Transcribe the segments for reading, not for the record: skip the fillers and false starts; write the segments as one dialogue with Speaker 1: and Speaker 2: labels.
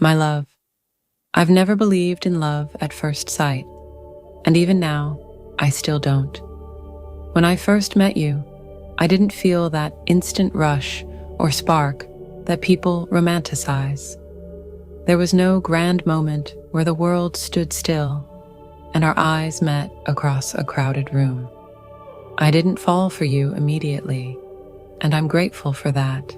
Speaker 1: My love, I've never believed in love at first sight, and even now, I still don't. When I first met you, I didn't feel that instant rush or spark that people romanticize. There was no grand moment where the world stood still and our eyes met across a crowded room. I didn't fall for you immediately, and I'm grateful for that.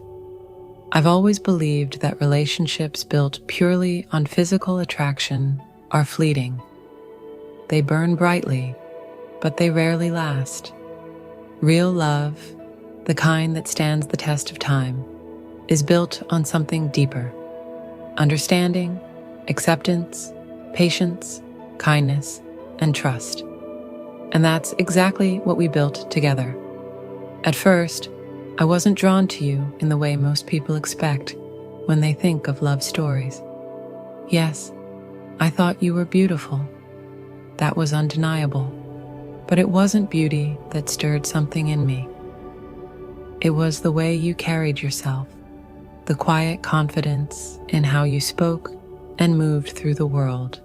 Speaker 1: I've always believed that relationships built purely on physical attraction are fleeting. They burn brightly, but they rarely last. Real love, the kind that stands the test of time, is built on something deeper: understanding, acceptance, patience, kindness, and trust. And that's exactly what we built together. At first, I wasn't drawn to you in the way most people expect when they think of love stories. Yes, I thought you were beautiful. That was undeniable. But it wasn't beauty that stirred something in me. It was the way you carried yourself, the quiet confidence in how you spoke and moved through the world.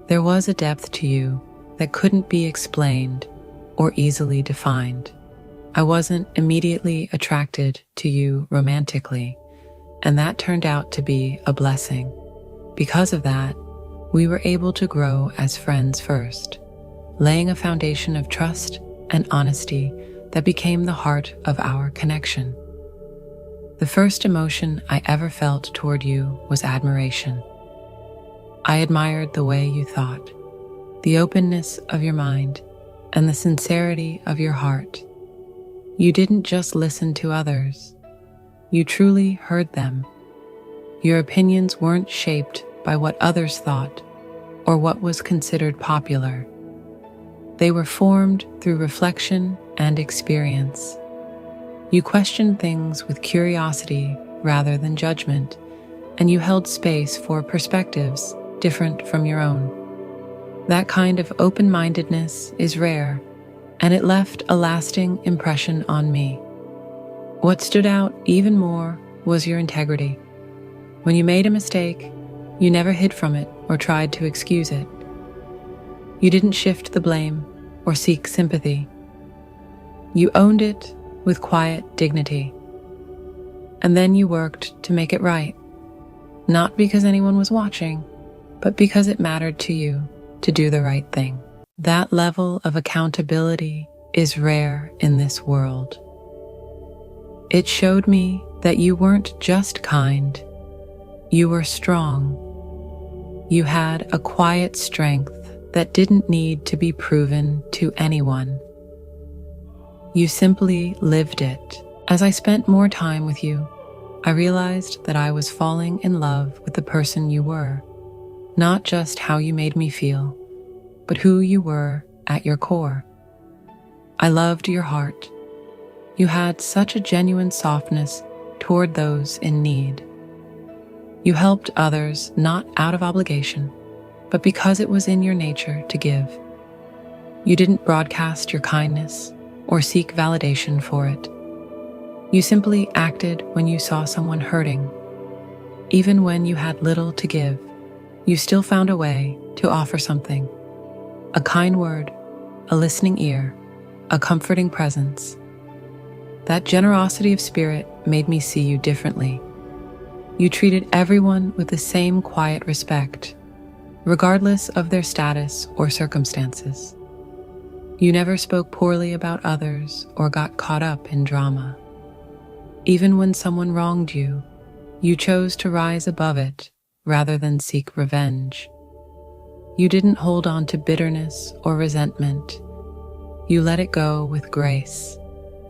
Speaker 1: There was a depth to you that couldn't be explained or easily defined. I wasn't immediately attracted to you romantically, and that turned out to be a blessing. Because of that, we were able to grow as friends first, laying a foundation of trust and honesty that became the heart of our connection. The first emotion I ever felt toward you was admiration. I admired the way you thought, the openness of your mind, and the sincerity of your heart. You didn't just listen to others. You truly heard them. Your opinions weren't shaped by what others thought or what was considered popular. They were formed through reflection and experience. You questioned things with curiosity rather than judgment, and you held space for perspectives different from your own. That kind of open-mindedness is rare, and it left a lasting impression on me. What stood out even more was your integrity. When you made a mistake, you never hid from it or tried to excuse it. You didn't shift the blame or seek sympathy. You owned it with quiet dignity. And then you worked to make it right, not because anyone was watching, but because it mattered to you to do the right thing. That level of accountability is rare in this world. It showed me that you weren't just kind, you were strong. You had a quiet strength that didn't need to be proven to anyone. You simply lived it. As I spent more time with you, I realized that I was falling in love with the person you were, not just how you made me feel, but who you were at your core. I loved your heart. You had such a genuine softness toward those in need. You helped others not out of obligation, but because it was in your nature to give. You didn't broadcast your kindness or seek validation for it. You simply acted when you saw someone hurting. Even when you had little to give, you still found a way to offer something. A kind word, a listening ear, a comforting presence. That generosity of spirit made me see you differently. You treated everyone with the same quiet respect, regardless of their status or circumstances. You never spoke poorly about others or got caught up in drama. Even when someone wronged you, you chose to rise above it rather than seek revenge. You didn't hold on to bitterness or resentment. You let it go with grace,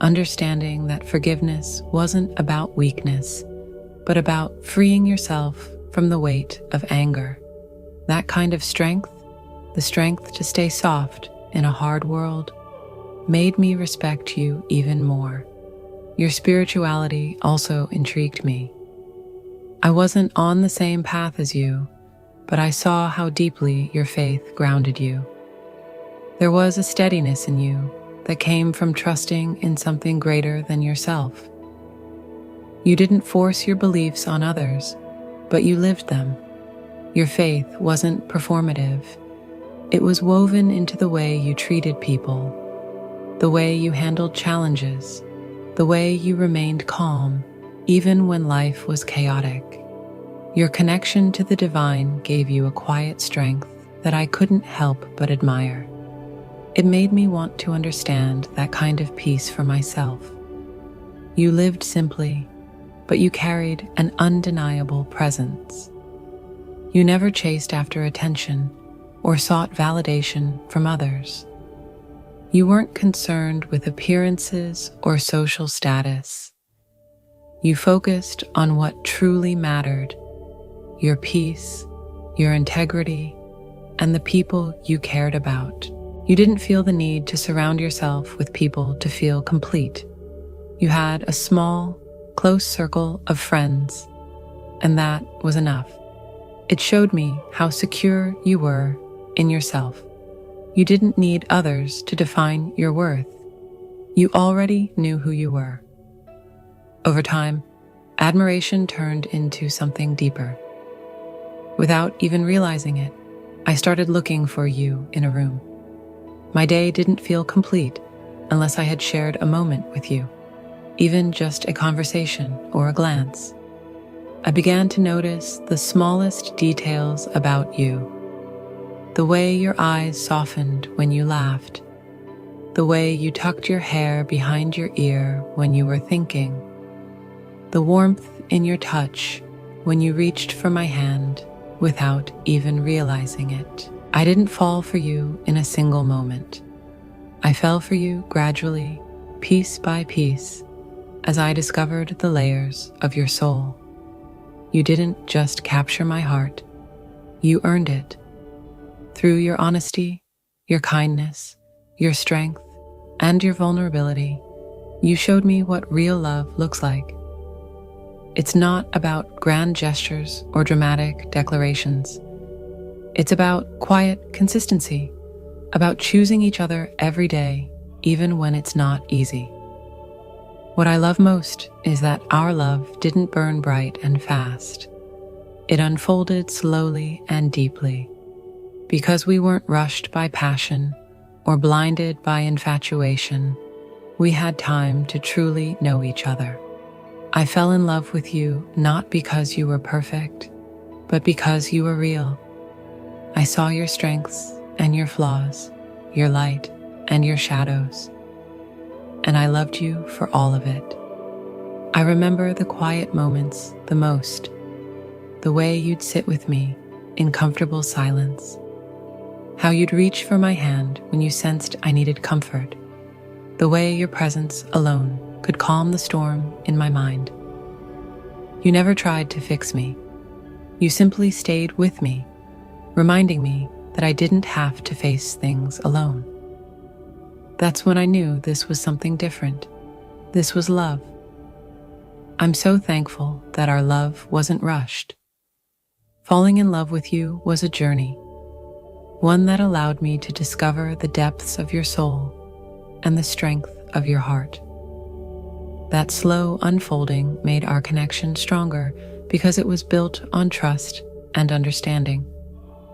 Speaker 1: understanding that forgiveness wasn't about weakness, but about freeing yourself from the weight of anger. That kind of strength, the strength to stay soft in a hard world, made me respect you even more. Your spirituality also intrigued me. I wasn't on the same path as you, but I saw how deeply your faith grounded you. There was a steadiness in you that came from trusting in something greater than yourself. You didn't force your beliefs on others, but you lived them, Your faith wasn't performative. It was woven into the way you treated people, the way you handled challenges, the way you remained calm, even when life was chaotic. Your connection to the divine gave you a quiet strength that I couldn't help but admire. It made me want to understand that kind of peace for myself. You lived simply, but you carried an undeniable presence. You never chased after attention or sought validation from others. You weren't concerned with appearances or social status. You focused on what truly mattered: your peace, your integrity, and the people you cared about. You didn't feel the need to surround yourself with people to feel complete. You had a small, close circle of friends, and that was enough. It showed me how secure you were in yourself. You didn't need others to define your worth. You already knew who you were. Over time, admiration turned into something deeper. Without even realizing it, I started looking for you in a room. My day didn't feel complete unless I had shared a moment with you, even just a conversation or a glance. I began to notice the smallest details about you. The way your eyes softened when you laughed, the way you tucked your hair behind your ear when you were thinking, the warmth in your touch when you reached for my hand without even realizing it. I didn't fall for you in a single moment. I fell for you gradually, piece by piece, as I discovered the layers of your soul. You didn't just capture my heart, you earned it. Through your honesty, your kindness, your strength, and your vulnerability, you showed me what real love looks like. It's not about grand gestures or dramatic declarations. It's about quiet consistency, about choosing each other every day, even when it's not easy. What I love most is that our love didn't burn bright and fast. It unfolded slowly and deeply. Because we weren't rushed by passion or blinded by infatuation, we had time to truly know each other. I fell in love with you not because you were perfect, but because you were real. I saw your strengths and your flaws, your light and your shadows, and I loved you for all of it. I remember the quiet moments the most, the way you'd sit with me in comfortable silence, how you'd reach for my hand when you sensed I needed comfort, the way your presence alone could calm the storm in my mind. You never tried to fix me. You simply stayed with me, reminding me that I didn't have to face things alone. That's when I knew this was something different. This was love. I'm so thankful that our love wasn't rushed. Falling in love with you was a journey, one that allowed me to discover the depths of your soul and the strength of your heart. That slow unfolding made our connection stronger because it was built on trust and understanding,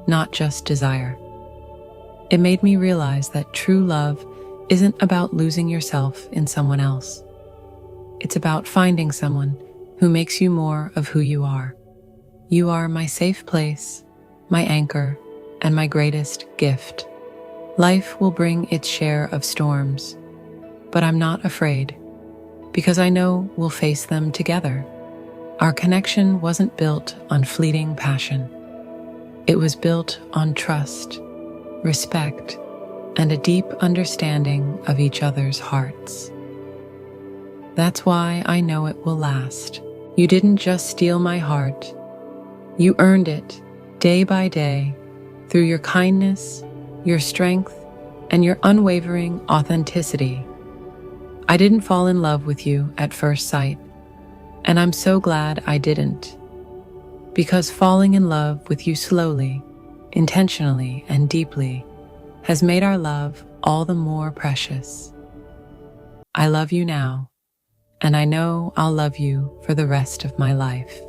Speaker 1: not just desire. It made me realize that true love isn't about losing yourself in someone else. It's about finding someone who makes you more of who you are. You are my safe place, my anchor, and my greatest gift. Life will bring its share of storms, but I'm not afraid, because I know we'll face them together. Our connection wasn't built on fleeting passion. It was built on trust, respect, and a deep understanding of each other's hearts. That's why I know it will last. You didn't just steal my heart. You earned it day by day through your kindness, your strength, and your unwavering authenticity. I didn't fall in love with you at first sight, and I'm so glad I didn't, because falling in love with you slowly, intentionally, and deeply has made our love all the more precious. I love you now, and I know I'll love you for the rest of my life.